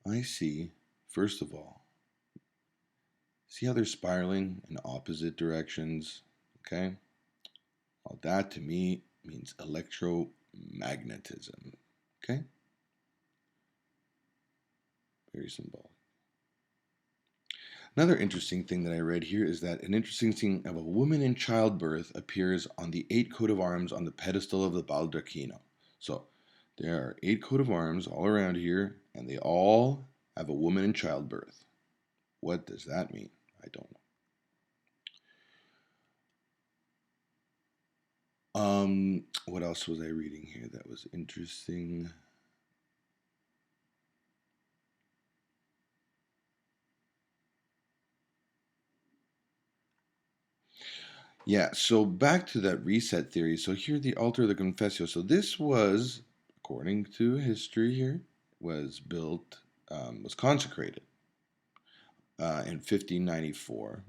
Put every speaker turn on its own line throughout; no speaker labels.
I see, first of all, see how they're spiraling in opposite directions? Okay? Well, that to me means electromagnetism. Okay? Very symbolic. Another interesting thing that I read here is that an interesting scene of a woman in childbirth appears on the 8 coat of arms on the pedestal of the Baldracchino. So there are 8 coat of arms all around here, and they all have a woman in childbirth. What does that mean? I don't know. What else was I reading here that was interesting? Yeah, so back to that reset theory. So here, the altar of the Confessio. So this was, according to history here, was built, was consecrated in 1594.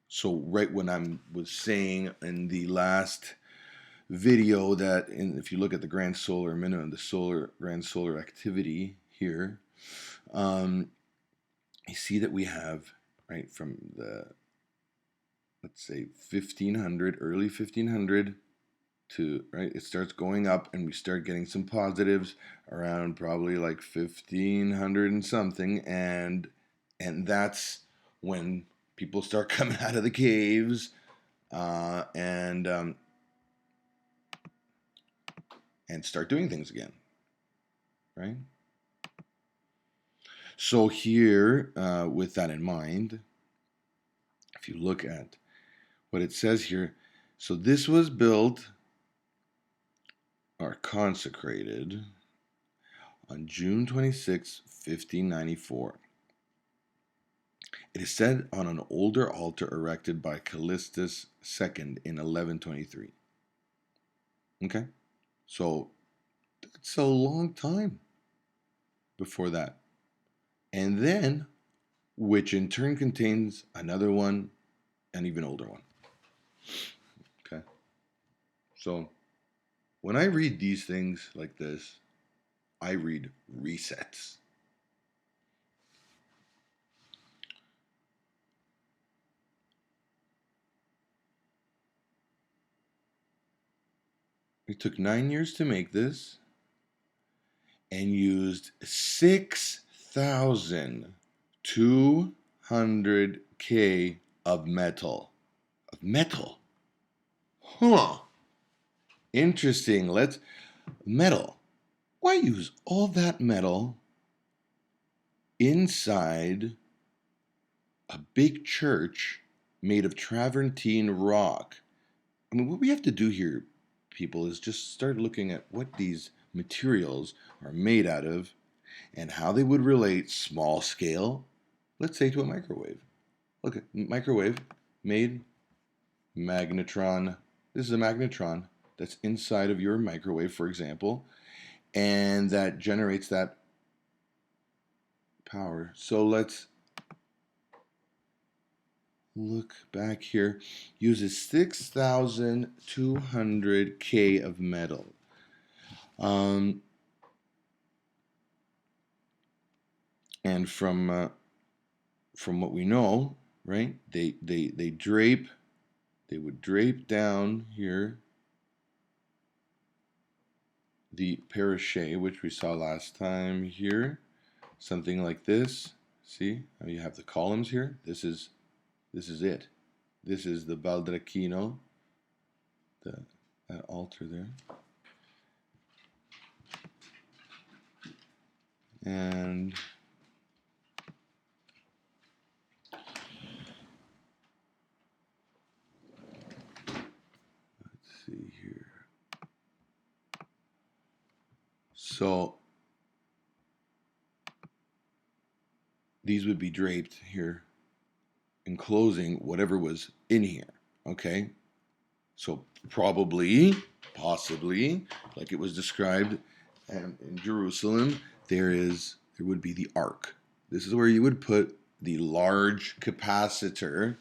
So right when I was saying in the last video that if you look at the grand solar minimum, the grand solar activity here, you see that we have, right, from the, let's say 1500, early 1500 to, right, it starts going up, and we start getting some positives around probably like 1500 and something, and that's when people start coming out of the caves, and start doing things again, right? So here, with that in mind, if you look at what it says here, so this was built or consecrated on June 26, 1594. It is said on an older altar erected by Callistus II in 1123. Okay? So that's a long time before that. And then, which in turn contains another one, an even older one. Okay? So when I read these things like this, I read resets. It took 9 years to make this and used 6,200 K of metal. Of metal? Huh. Interesting. Metal. Why use all that metal inside a big church made of travertine rock? I mean, what we have to do here, people, is just start looking at what these materials are made out of and how they would relate small scale, let's say, to a microwave. Look at microwave made magnetron. This is a magnetron that's inside of your microwave, for example, and that generates that power. So let's look back here. Uses 6,200 K of metal. And from what we know, right? They would drape down here the parachet, which we saw last time here, something like this. See how you have the columns here? This is it. This is the Baldracchino, that altar there. And let's see here. So these would be draped here, enclosing whatever was in here. Okay? So probably, possibly, like it was described in Jerusalem, there would be the ark. This is where you would put the large capacitor,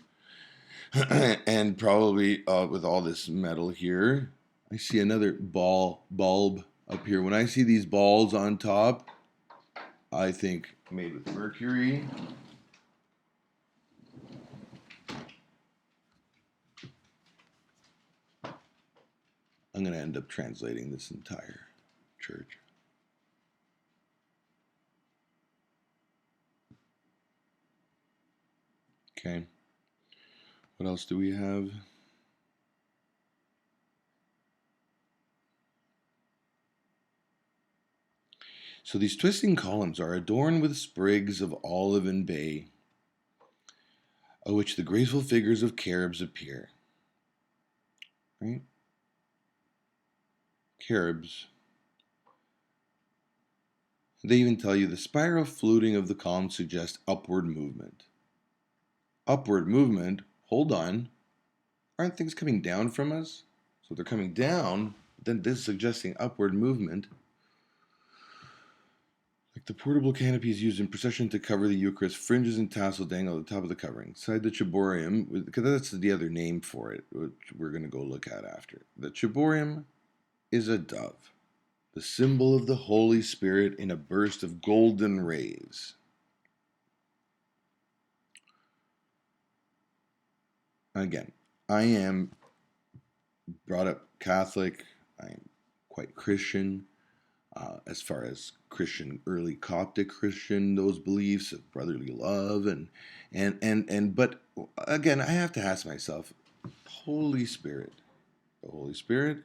and probably with all this metal here. I see another bulb up here. When I see these balls on top, I think made with mercury. I'm going to end up translating this entire church. Okay. What else do we have? So these twisting columns are adorned with sprigs of olive and bay, of which the graceful figures of cherubs appear. Right? Cherubs. They even tell you the spiral fluting of the column suggests upward movement. Upward movement? Hold on. Aren't things coming down from us? So they're coming down, then this is suggesting upward movement. Like the portable canopies used in procession to cover the Eucharist, fringes and tassel dangle at the top of the covering. Inside the ciborium, because that's the other name for it, which we're going to go look at after. The ciborium is a dove, the symbol of the Holy Spirit in a burst of golden rays. Again, I am brought up Catholic. I'm quite Christian. As far as Christian, early Coptic Christian, those beliefs of brotherly love but again, I have to ask myself, Holy Spirit, the Holy Spirit,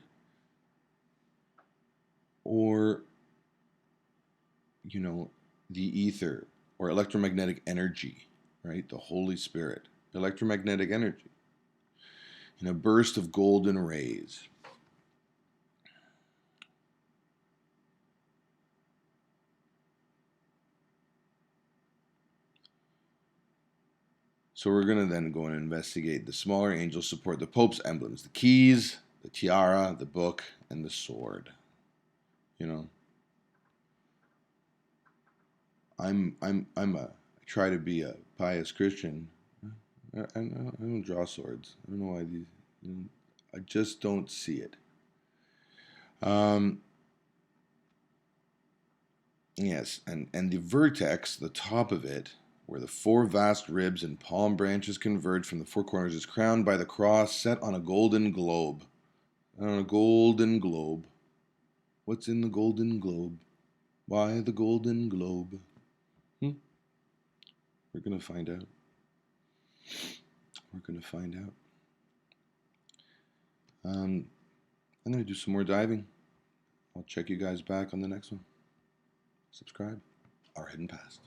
or the ether or electromagnetic energy, right? The Holy Spirit, electromagnetic energy, in a burst of golden rays. So we're going to then go and investigate. The smaller angels support the Pope's emblems, the keys, the tiara, the book, and the sword. I try to be a pious Christian. I don't draw swords. I don't know why these. I just don't see it. Yes, and the vertex, the top of it, where the four vast ribs and palm branches converge from the four corners, is crowned by the cross set on a golden globe. On a golden globe. What's in the golden globe? Why the golden globe? We're going to find out. We're going to find out. I'm going to do some more diving. I'll check you guys back on the next one. Subscribe. Our Hidden Past.